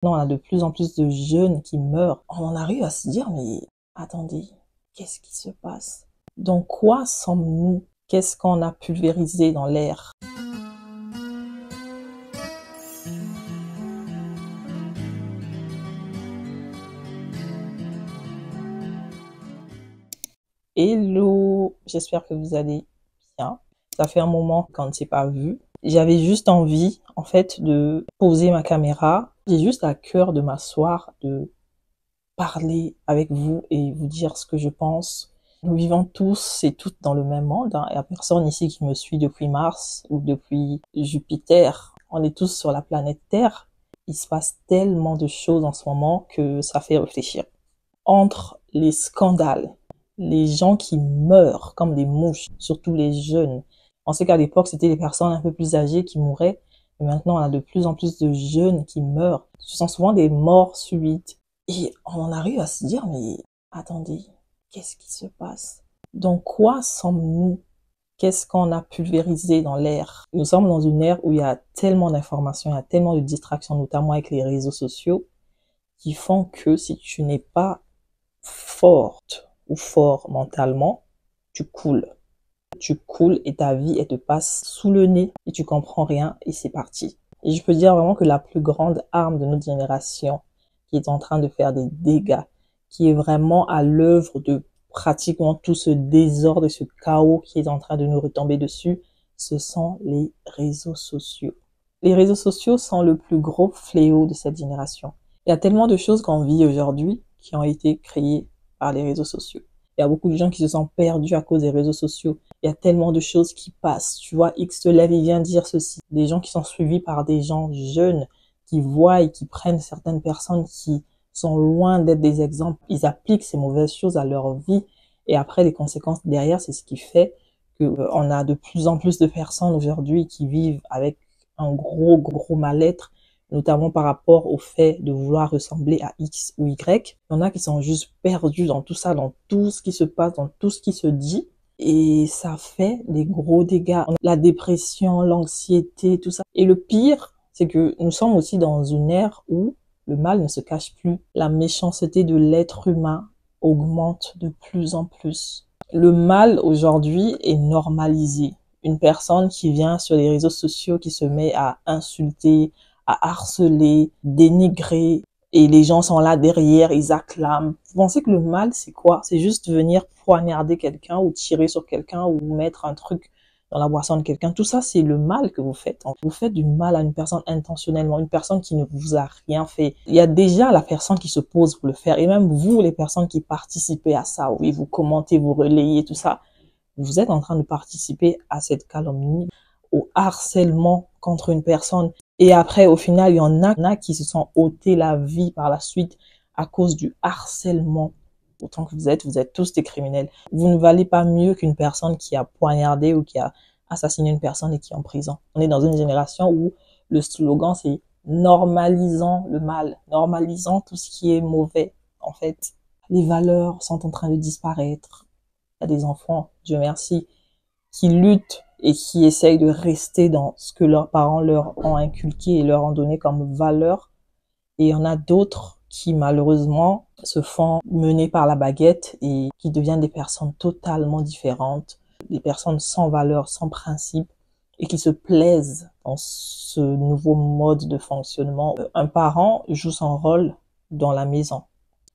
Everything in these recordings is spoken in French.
Non, on a de plus en plus de jeunes qui meurent. On en arrive à se dire, mais attendez, qu'est-ce qui se passe? Dans quoi sommes-nous? Qu'est-ce qu'on a pulvérisé dans l'air? Hello, j'espère que vous allez bien. Ça fait un moment qu'on ne s'est pas vu. J'avais juste envie, en fait, de poser ma caméra. J'ai juste à cœur de m'asseoir, de parler avec vous et vous dire ce que je pense. Nous vivons tous et toutes dans le même monde, hein. Il n'y a personne ici qui me suit depuis Mars ou depuis Jupiter. On est tous sur la planète Terre. Il se passe tellement de choses en ce moment que ça fait réfléchir. Entre les scandales, les gens qui meurent comme des mouches, surtout les jeunes. On sait qu'à l'époque, c'était les personnes un peu plus âgées qui mouraient. Et maintenant, on a de plus en plus de jeunes qui meurent. Ce sont souvent des morts subites. Et on en arrive à se dire, mais attendez, qu'est-ce qui se passe? Dans quoi sommes-nous? Qu'est-ce qu'on a pulvérisé dans l'air? Nous sommes dans une ère où il y a tellement d'informations, il y a tellement de distractions, notamment avec les réseaux sociaux, qui font que si tu n'es pas forte ou fort mentalement, tu coules. Tu coules et ta vie, elle te passe sous le nez et tu comprends rien et c'est parti. Et je peux dire vraiment que la plus grande arme de notre génération qui est en train de faire des dégâts, qui est vraiment à l'œuvre de pratiquement tout ce désordre et ce chaos qui est en train de nous retomber dessus, ce sont les réseaux sociaux. Les réseaux sociaux sont le plus gros fléau de cette génération. Il y a tellement de choses qu'on vit aujourd'hui qui ont été créées par les réseaux sociaux. Il y a beaucoup de gens qui se sont perdus à cause des réseaux sociaux. Il y a tellement de choses qui passent. Tu vois, X te lève et vient dire ceci. Des gens qui sont suivis par des gens jeunes, qui voient et qui prennent certaines personnes qui sont loin d'être des exemples. Ils appliquent ces mauvaises choses à leur vie. Et après, les conséquences derrière, c'est ce qui fait qu'on a de plus en plus de personnes aujourd'hui qui vivent avec un gros mal-être, notamment par rapport au fait de vouloir ressembler à X ou Y. Il y en a qui sont juste perdus dans tout ça, dans tout ce qui se passe, dans tout ce qui se dit. Et ça fait des gros dégâts. La dépression, l'anxiété, tout ça. Et le pire, c'est que nous sommes aussi dans une ère où le mal ne se cache plus. La méchanceté de l'être humain augmente de plus en plus. Le mal aujourd'hui est normalisé. Une personne qui vient sur les réseaux sociaux, qui se met à insulter, à harceler, dénigrer, et les gens sont là derrière, ils acclament. Vous pensez que le mal, c'est quoi? C'est juste venir poignarder quelqu'un ou tirer sur quelqu'un ou mettre un truc dans la boisson de quelqu'un. Tout ça, c'est le mal que vous faites. Vous faites du mal à une personne intentionnellement, une personne qui ne vous a rien fait. Il y a déjà la personne qui se pose pour le faire, et même vous, les personnes qui participez à ça, oui, vous commentez, vous relayez, tout ça, vous êtes en train de participer à cette calomnie, au harcèlement contre une personne. Et après, au final, il y en a qui se sont ôtés la vie par la suite à cause du harcèlement. Autant que vous êtes tous des criminels. Vous ne valez pas mieux qu'une personne qui a poignardé ou qui a assassiné une personne et qui est en prison. On est dans une génération où le slogan, c'est normalisons le mal, normalisons tout ce qui est mauvais. En fait, les valeurs sont en train de disparaître. Il y a des enfants, Dieu merci, qui luttent et qui essayent de rester dans ce que leurs parents leur ont inculqué et leur ont donné comme valeur. Et il y en a d'autres qui malheureusement se font mener par la baguette et qui deviennent des personnes totalement différentes, des personnes sans valeur, sans principe et qui se plaisent dans ce nouveau mode de fonctionnement. Un parent joue son rôle dans la maison.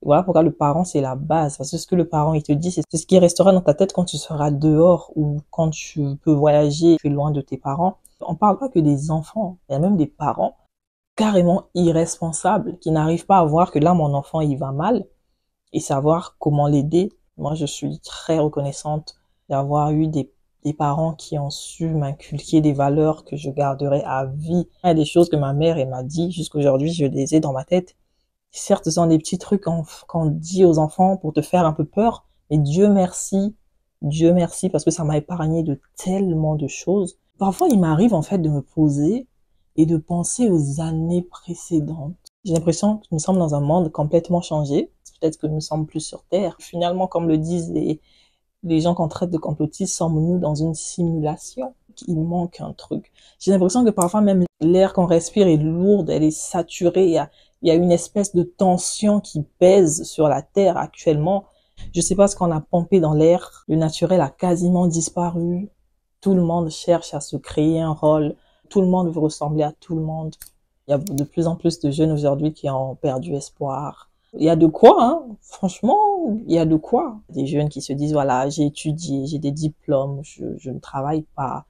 Voilà pourquoi le parent, c'est la base. Parce que ce que le parent, il te dit, c'est ce qui restera dans ta tête quand tu seras dehors ou quand tu peux voyager, tu es loin de tes parents. On parle pas que des enfants. Il y a même des parents carrément irresponsables qui n'arrivent pas à voir que là, mon enfant, il va mal et savoir comment l'aider. Moi, je suis très reconnaissante d'avoir eu des parents qui ont su m'inculquer des valeurs que je garderai à vie. Il y a des choses que ma mère, elle m'a dit, jusqu'aujourd'hui, je les ai dans ma tête. Certes, ce sont des petits trucs qu'on dit aux enfants pour te faire un peu peur, mais Dieu merci parce que ça m'a épargné de tellement de choses. Parfois, il m'arrive en fait de me poser et de penser aux années précédentes. J'ai l'impression que nous sommes dans un monde complètement changé. Peut-être que nous sommes plus sur Terre. Finalement, comme le disent les gens qu'on traite de complotistes, sommes-nous dans une simulation? Il manque un truc. J'ai l'impression que parfois même l'air qu'on respire est lourde, elle est saturée, il Il y a une espèce de tension qui pèse sur la Terre actuellement. Je sais pas ce qu'on a pompé dans l'air. Le naturel a quasiment disparu. Tout le monde cherche à se créer un rôle. Tout le monde veut ressembler à tout le monde. Il y a de plus en plus de jeunes aujourd'hui qui ont perdu espoir. Il y a de quoi, hein. Franchement, il y a de quoi. Des jeunes qui se disent, voilà, j'ai étudié, j'ai des diplômes, je ne travaille pas.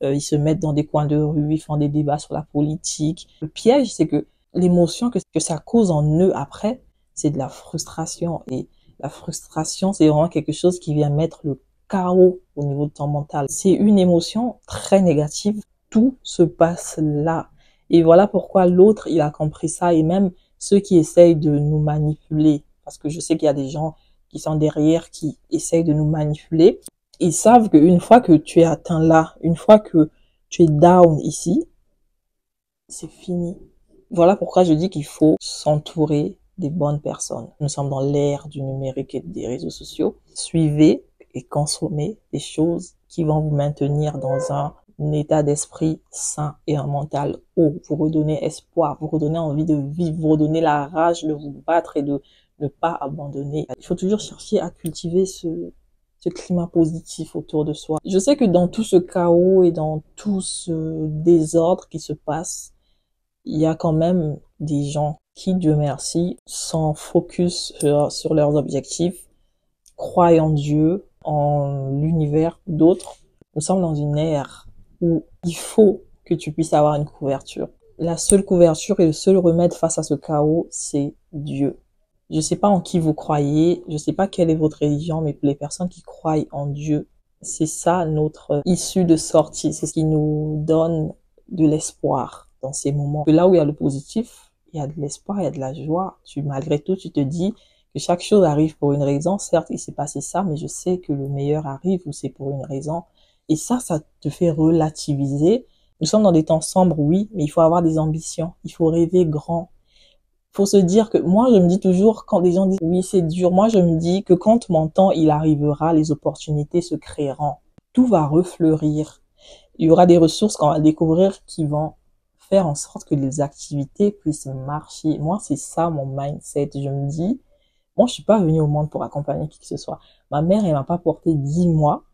Ils se mettent dans des coins de rue, ils font des débats sur la politique. Le piège, c'est que l'émotion que ça cause en eux après, c'est de la frustration. Et la frustration, c'est vraiment quelque chose qui vient mettre le chaos au niveau de ton mental. C'est une émotion très négative. Tout se passe là. Et voilà pourquoi l'autre, il a compris ça. Et même ceux qui essayent de nous manipuler, parce que je sais qu'il y a des gens qui sont derrière, qui essayent de nous manipuler, ils savent qu'une fois que tu es atteint là, une fois que tu es down ici, c'est fini. Voilà pourquoi je dis qu'il faut s'entourer des bonnes personnes. Nous sommes dans l'ère du numérique et des réseaux sociaux. Suivez et consommez des choses qui vont vous maintenir dans un état d'esprit sain et un mental haut, vous redonner espoir, vous redonner envie de vivre, vous redonner la rage de vous battre et de ne pas abandonner. Il faut toujours chercher à cultiver ce climat positif autour de soi. Je sais que dans tout ce chaos et dans tout ce désordre qui se passe, il y a quand même des gens qui, Dieu merci, sont focus sur leurs objectifs, croient en Dieu, en l'univers, d'autres. Nous sommes dans une ère où il faut que tu puisses avoir une couverture. La seule couverture et le seul remède face à ce chaos, c'est Dieu. Je sais pas en qui vous croyez, je sais pas quelle est votre religion, mais pour les personnes qui croient en Dieu, c'est ça notre issue de sortie, c'est ce qui nous donne de l'espoir dans ces moments. Là où il y a le positif, il y a de l'espoir, il y a de la joie. Malgré tout, tu te dis que chaque chose arrive pour une raison. Certes, il s'est passé ça, mais je sais que le meilleur arrive ou c'est pour une raison. Et ça te fait relativiser. Nous sommes dans des temps sombres, oui, mais il faut avoir des ambitions. Il faut rêver grand. Il faut se dire que moi, je me dis toujours, quand des gens disent oui, c'est dur, moi, je me dis que quand mon temps, il arrivera, les opportunités se créeront. Tout va refleurir. Il y aura des ressources qu'on va découvrir qui vont faire en sorte que les activités puissent marcher. Moi, c'est ça mon mindset. Je me dis, moi, je suis pas venue au monde pour accompagner qui que ce soit. Ma mère, elle m'a pas porté 10 mois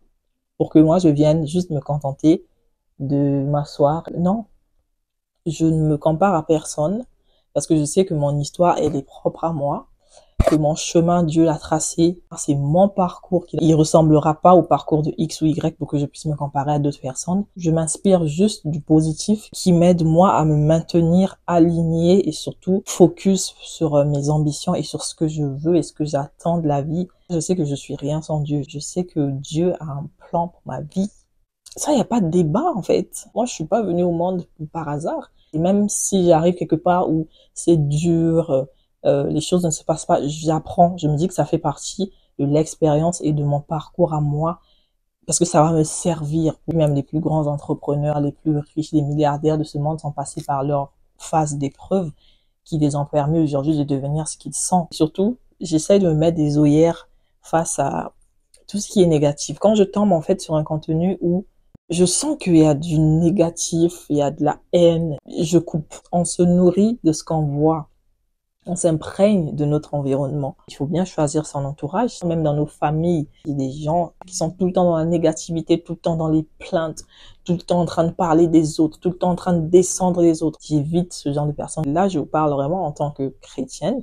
pour que moi, je vienne juste me contenter de m'asseoir. Non, je ne me compare à personne parce que je sais que mon histoire, elle est propre à moi, que mon chemin, Dieu l'a tracé. C'est mon parcours qui il ressemblera pas au parcours de X ou Y pour que je puisse me comparer à d'autres personnes. Je m'inspire juste du positif qui m'aide moi à me maintenir aligné et surtout focus sur mes ambitions et sur ce que je veux et ce que j'attends de la vie. Je sais que je suis rien sans Dieu. Je sais que Dieu a un plan pour ma vie. Ça, il n'y a pas de débat, en fait. Moi, je suis pas venue au monde par hasard. Et même si j'arrive quelque part où c'est dur, les choses ne se passent pas, j'apprends. Je me dis que ça fait partie de l'expérience et de mon parcours à moi. Parce que ça va me servir. Même les plus grands entrepreneurs, les plus riches, les milliardaires de ce monde sont passés par leur phase d'épreuve qui les ont permis aujourd'hui de devenir ce qu'ils sont. Surtout, j'essaie de me mettre des œillères face à tout ce qui est négatif. Quand je tombe, en fait, sur un contenu où je sens qu'il y a du négatif, il y a de la haine. Je coupe. On se nourrit de ce qu'on voit. On s'imprègne de notre environnement. Il faut bien choisir son entourage. Même dans nos familles, il y a des gens qui sont tout le temps dans la négativité, tout le temps dans les plaintes, tout le temps en train de parler des autres, tout le temps en train de descendre les autres. J'évite ce genre de personnes. Là, je vous parle vraiment en tant que chrétienne.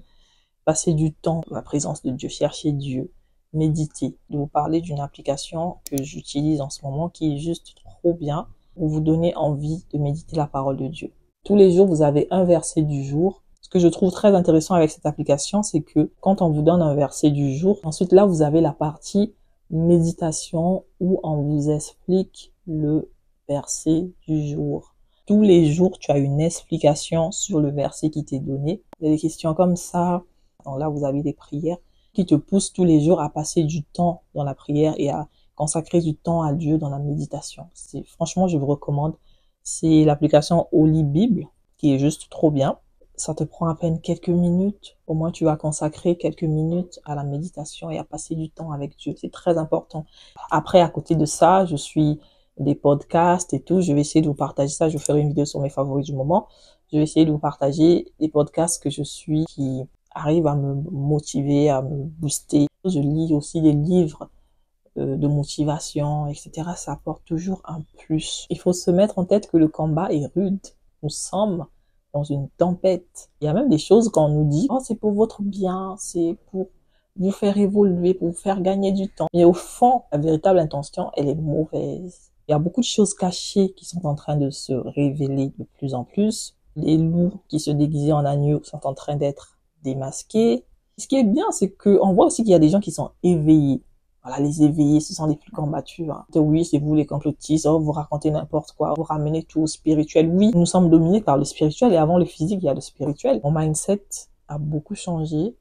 Passer du temps dans la présence de Dieu, chercher Dieu, méditer, de vous parler d'une application que j'utilise en ce moment qui est juste trop bien pour vous donner envie de méditer la parole de Dieu. Tous les jours, vous avez un verset du jour. Ce que je trouve très intéressant avec cette application, c'est que quand on vous donne un verset du jour, ensuite là, vous avez la partie méditation où on vous explique le verset du jour. Tous les jours, tu as une explication sur le verset qui t'est donné. Il y a des questions comme ça. Donc là, vous avez des prières qui te poussent tous les jours à passer du temps dans la prière et à consacrer du temps à Dieu dans la méditation. Franchement, je vous recommande. C'est l'application Holy Bible qui est juste trop bien. Ça te prend à peine quelques minutes. Au moins, tu vas consacrer quelques minutes à la méditation et à passer du temps avec Dieu. C'est très important. Après, à côté de ça, je suis des podcasts et tout. Je vais essayer de vous partager ça. Je ferai une vidéo sur mes favoris du moment. Je vais essayer de vous partager des podcasts que je suis qui arrivent à me motiver, à me booster. Je lis aussi des livres de motivation, etc. Ça apporte toujours un plus. Il faut se mettre en tête que le combat est rude. Nous sommes dans une tempête. Il y a même des choses qu'on nous dit, oh, c'est pour votre bien, c'est pour vous faire évoluer, pour vous faire gagner du temps. Mais au fond, la véritable intention, elle est mauvaise. Il y a beaucoup de choses cachées qui sont en train de se révéler de plus en plus. Les loups qui se déguisaient en agneaux sont en train d'être démasqués. Ce qui est bien, c'est qu'on voit aussi qu'il y a des gens qui sont éveillés. Voilà, les éveillés, ce sont les plus combattus. Hein. Oui, c'est vous les complotistes, oh, vous racontez n'importe quoi, vous ramenez tout au spirituel. Oui, nous sommes dominés par le spirituel et avant le physique, il y a le spirituel. Mon mindset a beaucoup changé.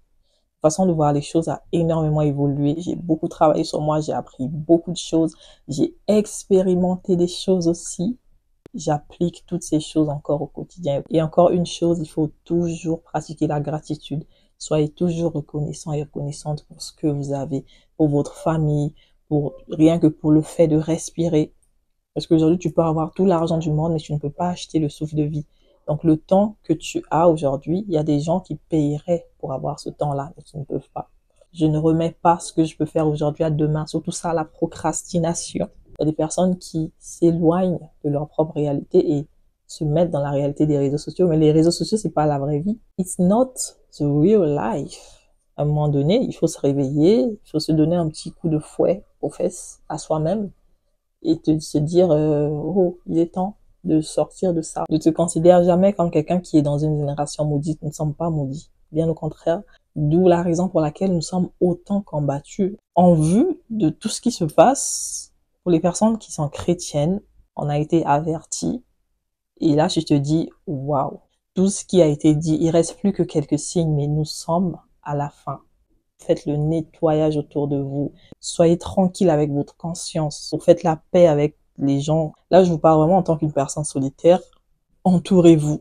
La façon de voir les choses a énormément évolué. J'ai beaucoup travaillé sur moi, j'ai appris beaucoup de choses. J'ai expérimenté des choses aussi. J'applique toutes ces choses encore au quotidien. Et encore une chose, il faut toujours pratiquer la gratitude. Soyez toujours reconnaissant et reconnaissante pour ce que vous avez, pour votre famille, pour rien que pour le fait de respirer. Parce qu'aujourd'hui, tu peux avoir tout l'argent du monde, mais tu ne peux pas acheter le souffle de vie. Donc, le temps que tu as aujourd'hui, il y a des gens qui paieraient pour avoir ce temps-là, mais qui ne peuvent pas. Je ne remets pas ce que je peux faire aujourd'hui à demain, surtout ça, la procrastination. Il y a des personnes qui s'éloignent de leur propre réalité et se mettent dans la réalité des réseaux sociaux. Mais les réseaux sociaux, c'est pas la vraie vie. It's not the real life. À un moment donné, il faut se réveiller, il faut se donner un petit coup de fouet aux fesses à soi-même et se dire, oh, il est temps de sortir de ça. Ne te considère jamais comme quelqu'un qui est dans une génération maudite. Nous ne sommes pas maudits. Bien au contraire. D'où la raison pour laquelle nous sommes autant combattus. En vue de tout ce qui se passe, pour les personnes qui sont chrétiennes, on a été avertis. Et là, je te dis, waouh, tout ce qui a été dit, il reste plus que quelques signes, mais nous sommes à la fin. Faites le nettoyage autour de vous. Soyez tranquille avec votre conscience. Faites la paix avec les gens. Là, je vous parle vraiment en tant qu'une personne solitaire. Entourez-vous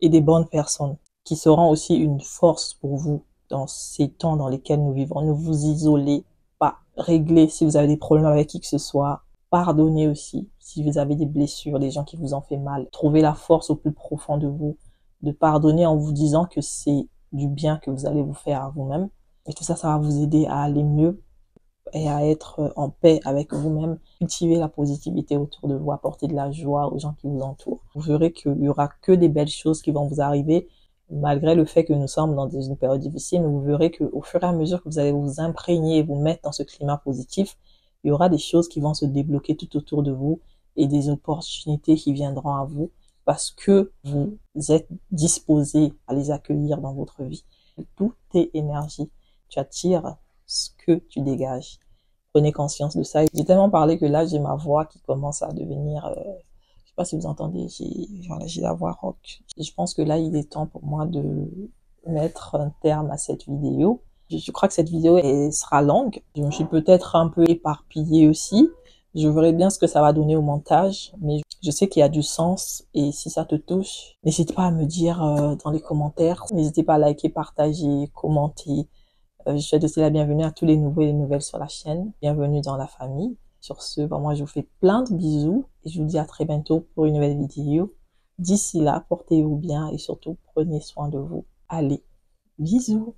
et des bonnes personnes qui seront aussi une force pour vous dans ces temps dans lesquels nous vivons. Ne vous isolez pas. Réglez si vous avez des problèmes avec qui que ce soit. Pardonnez aussi si vous avez des blessures, des gens qui vous ont fait mal. Trouvez la force au plus profond de vous de pardonner en vous disant que c'est du bien que vous allez vous faire à vous-même. Et tout ça, ça va vous aider à aller mieux et à être en paix avec vous-même. Cultiver la positivité autour de vous, apporter de la joie aux gens qui vous entourent. Vous verrez qu'il y aura que des belles choses qui vont vous arriver, malgré le fait que nous sommes dans une période difficile. Mais vous verrez qu'au fur et à mesure que vous allez vous imprégner et vous mettre dans ce climat positif, il y aura des choses qui vont se débloquer tout autour de vous et des opportunités qui viendront à vous parce que vous êtes disposé à les accueillir dans votre vie. Tout est énergie. Tu attires ce que tu dégages. Prenez conscience de ça. J'ai tellement parlé que là, j'ai ma voix qui commence à devenir... je sais pas si vous entendez, j'ai la voix rock. Et je pense que là, il est temps pour moi de mettre un terme à cette vidéo. Je crois que cette vidéo sera longue. Je me suis peut-être un peu éparpillée aussi. Je verrai bien ce que ça va donner au montage, mais je sais qu'il y a du sens et si ça te touche, n'hésite pas à me dire dans les commentaires. N'hésitez pas à liker, partager, commenter. Je souhaite aussi la bienvenue à tous les nouveaux et les nouvelles sur la chaîne. Bienvenue dans la famille. Sur ce, moi je vous fais plein de bisous et je vous dis à très bientôt pour une nouvelle vidéo. D'ici là, portez-vous bien et surtout prenez soin de vous. Allez, bisous!